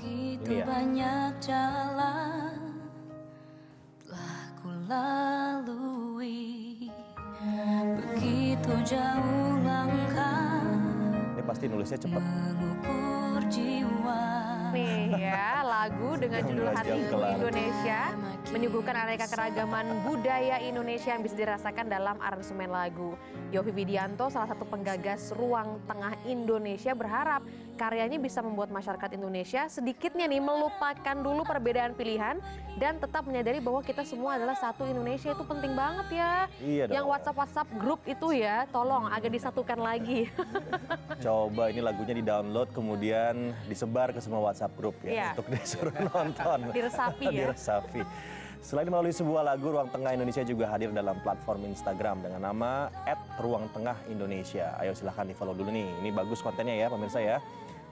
Begitu banyak jalan telah ku lalui, begitu jauh langkah. Ini pasti nulisnya cepat. Mengukur jiwa. Nih ya, lagu dengan judul Hatiku Indonesia menyuguhkan aneka keragaman budaya Indonesia yang bisa dirasakan dalam aransemen lagu. Yovie Widianto, salah satu penggagas Ruang Tengah Indonesia, berharap karyanya bisa membuat masyarakat Indonesia sedikitnya nih melupakan dulu perbedaan pilihan dan tetap menyadari bahwa kita semua adalah satu Indonesia. Itu penting banget ya. Iya dong. Yang WhatsApp grup itu ya, tolong agak disatukan lagi. Coba ini lagunya di-download kemudian disebar ke semua WhatsApp grup ya, untuk disuruh nonton. Diresapi ya. Diresapi. Selain melalui sebuah lagu, Ruang Tengah Indonesia juga hadir dalam platform Instagram dengan nama @ruangtengahindonesia. Ayo silahkan di-follow dulu nih. Ini bagus kontennya ya pemirsa ya.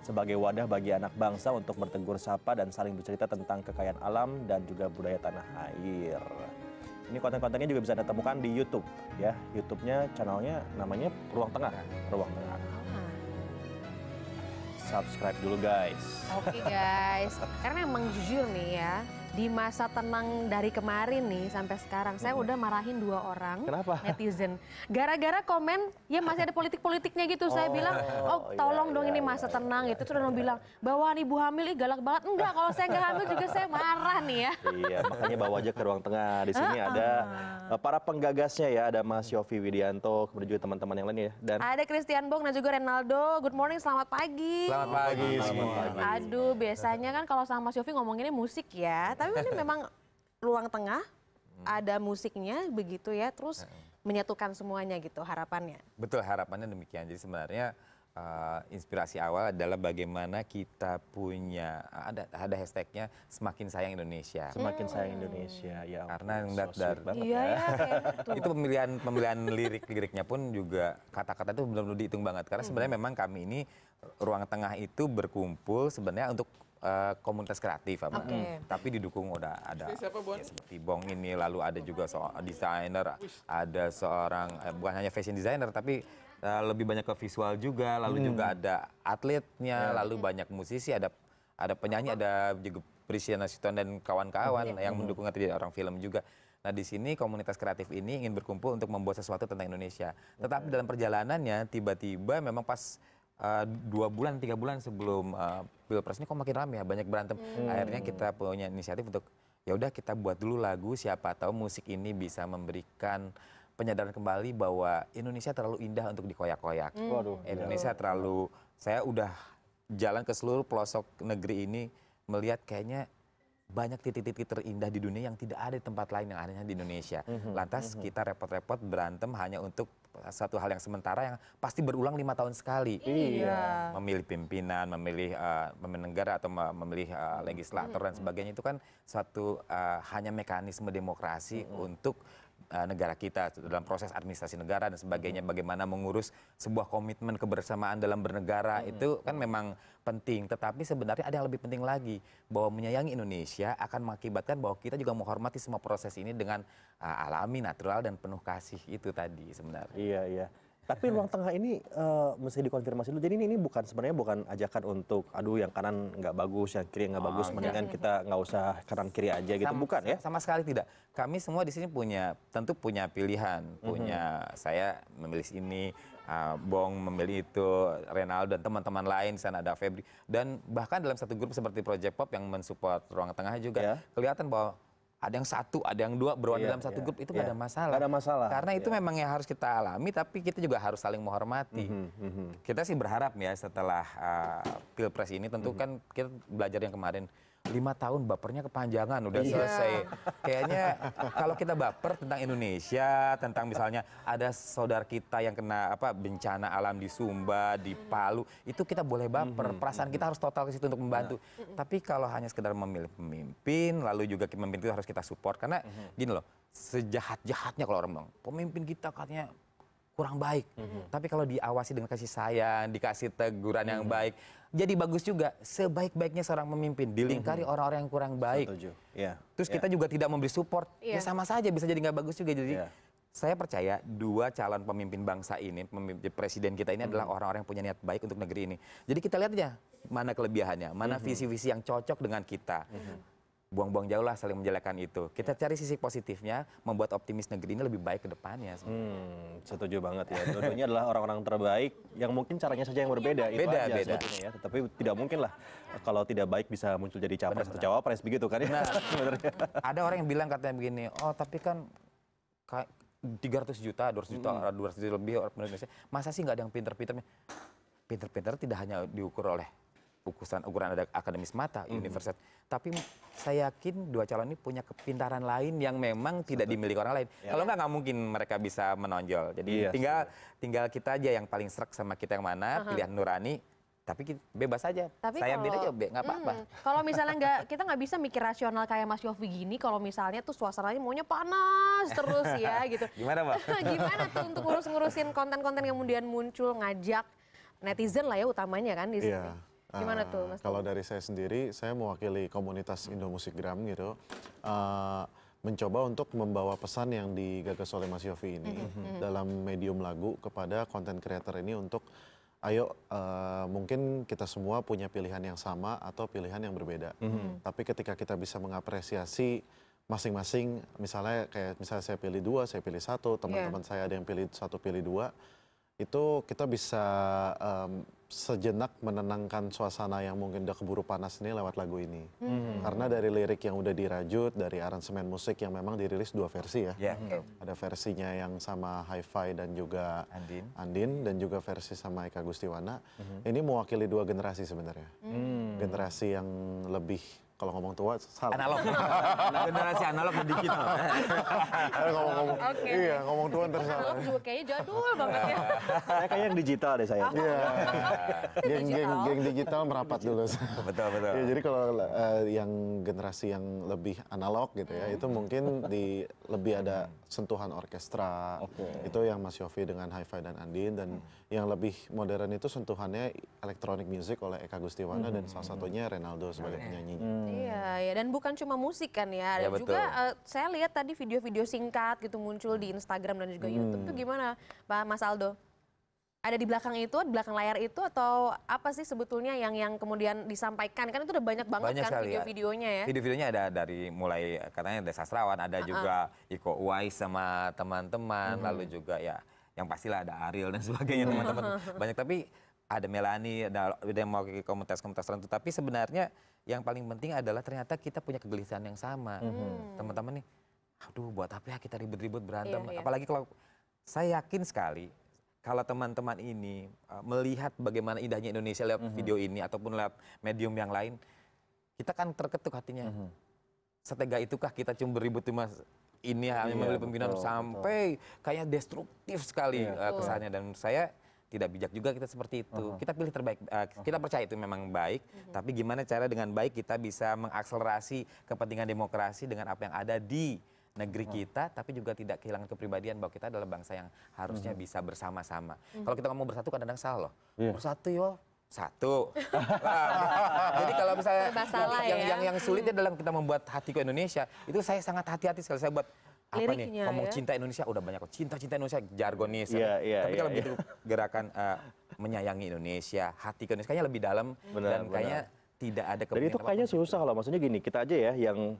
Sebagai wadah bagi anak bangsa untuk bertegur sapa dan saling bercerita tentang kekayaan alam dan juga budaya tanah air. Ini konten-kontennya juga bisa Anda temukan di YouTube ya. YouTube-nya, channelnya namanya Ruang Tengah. Ruang Tengah. Subscribe dulu guys. Oke guys, karena emang jujur nih ya, di masa tenang dari kemarin nih sampai sekarang, saya udah marahin 2 orang. Kenapa? Netizen. Gara-gara komen, ya masih ada politik-politiknya gitu. Saya bilang, tolong dong ini masa tenang gitu. Terus udah bilang, bawaan ibu hamil, galak banget. Enggak, kalau saya nggak hamil juga saya marah nih ya. Iya, makanya bawa aja ke Ruang Tengah. Di sini ada para penggagasnya ya, ada Mas Yovie Widianto, kemudian juga teman-teman yang lain ya. Dan ada Christian Bong dan juga Renaldo. Good morning, selamat pagi. Selamat pagi semua. Aduh, biasanya kan kalau sama Mas Yovie ngomonginnya musik ya. Tapi ini memang Ruang Tengah, ada musiknya begitu ya, terus menyatukan semuanya gitu harapannya. Betul, harapannya demikian. Jadi sebenarnya inspirasi awal adalah bagaimana kita punya, ada hashtagnya semakin sayang Indonesia. semakin sayang Indonesia ya. Karena ngeliat dari Iya ya, kayak gitu. itu pemilihan liriknya pun juga kata-kata itu benar-benar dihitung banget. Karena sebenarnya memang kami ini Ruang Tengah itu berkumpul sebenarnya untuk komunitas kreatif, tapi didukung udah ada ya, seperti Bong ini, lalu ada juga seorang desainer, ada seorang bukan hanya fashion designer tapi lebih banyak ke visual juga, lalu juga ada atletnya, lalu banyak musisi, ada penyanyi, ada juga Prisya Nasution dan kawan-kawan yang mendukung orang film juga. Nah di sini komunitas kreatif ini ingin berkumpul untuk membuat sesuatu tentang Indonesia. Tetapi dalam perjalanannya tiba-tiba memang pas 2 bulan, 3 bulan sebelum Pilpres ini kok makin ramai ya, banyak berantem. Akhirnya kita punya inisiatif untuk ya udah kita buat dulu lagu, siapa tahu musik ini bisa memberikan penyadaran kembali bahwa Indonesia terlalu indah untuk dikoyak-koyak. Indonesia terlalu, saya udah jalan ke seluruh pelosok negeri ini melihat kayaknya banyak titik-titik terindah di dunia yang tidak ada di tempat lain yang adanya di Indonesia. Lantas kita repot-repot berantem hanya untuk satu hal yang sementara yang pasti berulang 5 tahun sekali. Iya. Memilih pimpinan, memilih pemimpin negara atau memilih legislator dan sebagainya itu kan suatu hanya mekanisme demokrasi untuk negara kita dalam proses administrasi negara dan sebagainya, bagaimana mengurus sebuah komitmen kebersamaan dalam bernegara itu kan memang penting, tetapi sebenarnya ada yang lebih penting lagi, bahwa menyayangi Indonesia akan mengakibatkan bahwa kita juga menghormati semua proses ini dengan alami, natural dan penuh kasih itu tadi sebenarnya. Iya, iya. Tapi Ruang Tengah ini mesti dikonfirmasi dulu. Jadi ini sebenarnya bukan ajakan untuk aduh yang kanan nggak bagus, yang kiri nggak bagus, mendingan kita nggak usah kanan kiri aja gitu, bukan ya? Sama sekali tidak. Kami semua di sini tentu punya pilihan, punya saya memilih ini, Bong memilih itu, Renaldo dan teman-teman lain, di sana ada Febri, dan bahkan dalam satu grup seperti Project Pop yang mensupport Ruang Tengah juga kelihatan bahwa ada yang satu, ada yang dua berada dalam satu grup, itu nggak ada masalah. Nggak ada masalah. Karena itu memang yang harus kita alami, tapi kita juga harus saling menghormati. Kita sih berharap ya setelah Pilpres ini, tentu kan kita belajar yang kemarin, 5 tahun bapernya kepanjangan, udah selesai. Kayaknya kalau kita baper tentang Indonesia, tentang misalnya ada saudara kita yang kena bencana alam di Sumba, di Palu, itu kita boleh baper. Perasaan kita harus total ke situ untuk membantu. Tapi kalau hanya sekedar memilih pemimpin, lalu juga pemimpin itu harus kita support. Karena gini loh, sejahat-jahatnya kalau orang bilang, pemimpin kita katanya kurang baik. Tapi kalau diawasi dengan kasih sayang, dikasih teguran yang baik, jadi bagus juga. Sebaik-baiknya seorang pemimpin dilingkari orang-orang yang kurang baik. Setuju. Ya. Terus kita juga tidak memberi support, ya sama saja bisa jadi nggak bagus juga. Jadi saya percaya dua calon pemimpin bangsa ini, pemimpin presiden kita ini adalah orang-orang yang punya niat baik untuk negeri ini. Jadi kita lihat aja mana kelebihannya, mana visi-visi yang cocok dengan kita. Buang-buang jauh lah saling menjelekan itu. Kita cari sisi positifnya, membuat optimis negeri ini lebih baik ke depannya. Setuju banget ya. Dua-duanya adalah orang-orang terbaik yang mungkin caranya saja yang berbeda. Itu Beda, aja beda. sebetulnya ya. Tetapi tidak mungkin lah kalau tidak baik bisa muncul jadi capres atau cawapres begitu kan ya. Nah, sebenarnya. ada orang yang bilang katanya begini, oh tapi kan 300 juta, 200 juta, 200 juta lebih orang Indonesia. Masa sih nggak ada yang pinter-pinternya? Pinter-pinter tidak hanya diukur oleh ukuran ada akademis mata, universitas. Tapi saya yakin dua calon ini punya kepintaran lain yang memang tidak dimiliki orang lain. Kalau nggak mungkin mereka bisa menonjol. Jadi tinggal kita aja yang paling serak sama kita yang mana, pilihan nurani. Tapi bebas aja. Tapi saya ambil kalau- aja, nggak apa-apa. Kalau misalnya kita nggak bisa mikir rasional kayak Mas Yofi gini, kalau misalnya tuh suasananya maunya panas terus ya gitu. Gimana, Mbak? Gimana tuh untuk ngurusin konten-konten yang kemudian muncul ngajak netizen lah ya utamanya kan di sini. Iya. Gimana tuh Mas? Kalau dari saya sendiri, saya mewakili komunitas Indomusikgram gitu. Mencoba untuk membawa pesan yang digagas oleh Mas Yofi ini dalam medium lagu kepada konten creator ini untuk ayo mungkin kita semua punya pilihan yang sama atau pilihan yang berbeda. Tapi ketika kita bisa mengapresiasi masing-masing, misalnya saya pilih 2, saya pilih 1, teman-teman saya ada yang pilih 1, pilih 2, itu kita bisa sejenak menenangkan suasana yang mungkin udah keburu panas ini lewat lagu ini. Karena dari lirik yang udah dirajut, dari aransemen musik yang memang dirilis 2 versi ya. Ada versinya yang sama Hi-Fi dan juga Andin dan juga versi sama Eka Gustiwana. Ini mewakili 2 generasi sebenarnya. Generasi yang lebih, kalau ngomong tua salah. Analog. Generasi analog dan digital. Ngomong-ngomong, Oke. iya ngomong tua ntar salah. Analog juga kayaknya jadul banget ya. Saya kayaknya yang digital deh saya. Iya, geng digital merapat dulu. Betul. Ya, jadi kalau yang generasi yang lebih analog gitu ya, itu mungkin lebih ada sentuhan orkestra. Itu yang Mas Yofi dengan Hi-Fi dan Andin, dan yang lebih modern itu sentuhannya electronic music oleh Eka Gustiwana dan salah satunya Renaldo sebagai penyanyinya. Iya, ya, dan bukan cuma musik kan ya, Ya, ada juga saya lihat tadi video-video singkat gitu muncul di Instagram dan juga YouTube tuh gimana, Pak Mas Aldo? Ada di belakang itu, di belakang layar itu, atau apa sih sebetulnya yang kemudian disampaikan? Kan itu udah banyak banget Banyak kan sekali ya. video-videonya ya. Video-videonya ada dari mulai katanya ada sastrawan, ada juga Iko Uwais sama teman-teman, lalu juga ya yang pastilah ada Ariel dan sebagainya teman-teman. Banyak, tapi ada Melani, ada yang mau ke komunitas-komunitas tertentu. Tapi sebenarnya yang paling penting adalah ternyata kita punya kegelisahan yang sama. Teman-teman nih, aduh buat apa ya kita ribut-ribut berantem. Iya. Apalagi kalau saya yakin sekali kalau teman-teman ini melihat bagaimana indahnya Indonesia lewat video ini ataupun lewat medium yang lain, kita kan terketuk hatinya. Setega itukah kita cuma beribut cuma ini hanya memilih pimpinan sampai kayaknya destruktif sekali kesannya, dan saya tidak bijak juga kita seperti itu. Kita pilih terbaik, kita percaya itu memang baik, tapi gimana cara dengan baik kita bisa mengakselerasi kepentingan demokrasi dengan apa yang ada di negeri kita, tapi juga tidak kehilangan kepribadian bahwa kita adalah bangsa yang harusnya bisa bersama-sama. Kalau kita ngomong bersatu kadang-kadang salah loh. Bersatu yo, satu. Jadi kalau misalnya Masalah yang sulitnya dalam kita membuat hatiku Indonesia, itu saya sangat hati-hati sekali saya buat apa Liriknya, nih, ngomong ya. cinta Indonesia udah banyak kok, cinta Indonesia jargonis. Iya, Tapi kalau begitu gerakan menyayangi Indonesia, hati ke Indonesia kayaknya lebih dalam, dan kayaknya tidak ada Dan kepentingan itu kayaknya apapun. susah loh, maksudnya gini, kita aja ya yang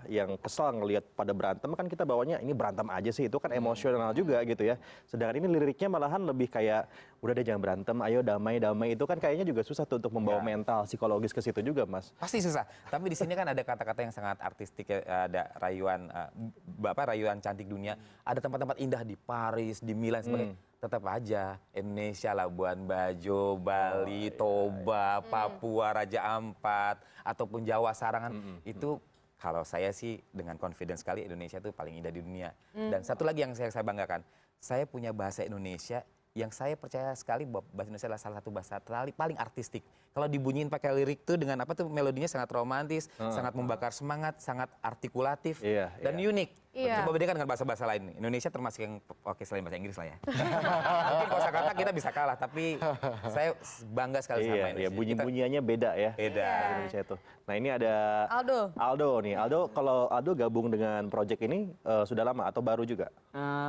yang kesal ngelihat pada berantem kan kita bawanya ini berantem aja sih, itu kan emosional juga gitu ya. Sedangkan ini liriknya malahan lebih kayak udah deh jangan berantem, ayo damai-damai, itu kan kayaknya juga susah tuh untuk membawa mental psikologis ke situ juga, Mas. Pasti susah. Tapi di sini kan ada kata-kata yang sangat artistik, ya. Ada rayuan cantik dunia. Ada tempat-tempat indah di Paris, di Milan sebagainya. Tetap aja Indonesia, Labuan Bajo, Bali, Toba, Papua, Raja Ampat, ataupun Jawa Sarangan, itu kalau saya sih dengan confidence sekali Indonesia itu paling indah di dunia. Dan satu lagi yang saya banggakan, saya punya bahasa Indonesia yang saya percaya sekali bahwa bahasa Indonesia adalah salah satu bahasa paling artistik. Kalau dibunyiin pakai lirik tuh dengan apa tuh melodinya sangat romantis, sangat membakar semangat, sangat artikulatif, dan unik. Iya. Coba bedakan dengan bahasa-bahasa lain. Indonesia termasuk yang oke selain bahasa Inggris lah ya. Mungkin kosakata kita bisa kalah, tapi saya bangga sekali sama Iya, Indonesia. bunyi-bunyiannya beda ya. Beda. Bahasa Indonesia itu. Nah ini ada Aldo. Aldo nih. Aldo, kalau Aldo gabung dengan project ini sudah lama atau baru juga?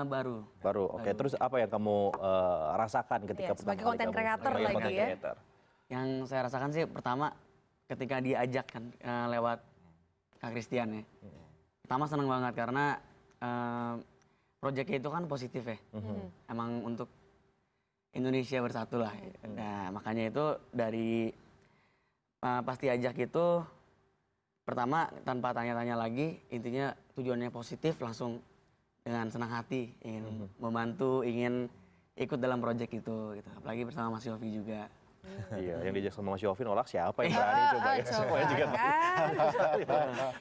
Baru. Baru. Oke. Terus apa yang kamu rasakan ketika Iya, sebagai pertama kali content gabung? creator Sebagai lagi content ya. creator. Yang saya rasakan sih pertama ketika diajak kan lewat Kak Christian ya. Pertama senang banget karena proyeknya itu kan positif ya. Emang untuk Indonesia bersatu lah. Nah makanya itu dari pas diajak itu pertama tanpa tanya-tanya lagi, intinya tujuannya positif, langsung dengan senang hati ingin membantu, ingin ikut dalam proyek itu gitu. Apalagi bersama Mas Yofi juga. Iya, yang diajak sama Mas Yofi nolak siapa yang berani coba ya? Semuanya juga kan.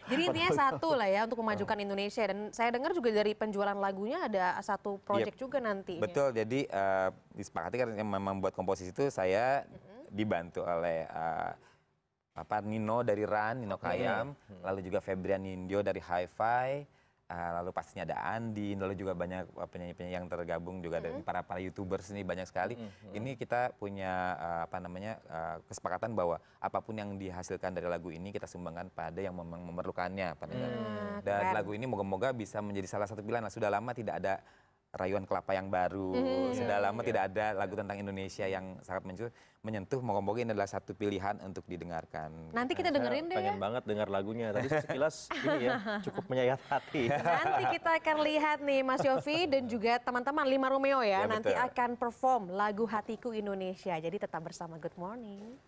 Jadi intinya satu lah ya untuk memajukan Indonesia. Dan saya dengar juga dari penjualan lagunya ada satu proyek juga nanti. Betul, jadi disepakati kan yang memang buat komposisi itu saya dibantu oleh Nino dari Ran, Nino Kayam, lalu juga Febrian Nindyo dari Hi-Fi, lalu pastinya ada Andi, lalu juga banyak penyanyi-penyanyi yang tergabung juga dari para YouTubers ini banyak sekali. Ini kita punya kesepakatan bahwa apapun yang dihasilkan dari lagu ini kita sumbangkan pada yang memang memerlukannya. Dan lagu ini moga-moga bisa menjadi salah satu pilihan. Sudah lama tidak ada rayuan kelapa yang baru, sudah lama tidak ada lagu tentang Indonesia yang sangat menyentuh, moga-moga ini adalah satu pilihan untuk didengarkan. Nanti kita dengerin deh ya. Pengen banget dengar lagunya. Tadi sekilas ini ya cukup menyayat hati. Nanti kita akan lihat nih Mas Yofi dan juga teman-teman Lima Romeo ya, Ya, nanti betul. akan perform lagu Hatiku Indonesia. Jadi tetap bersama Good Morning.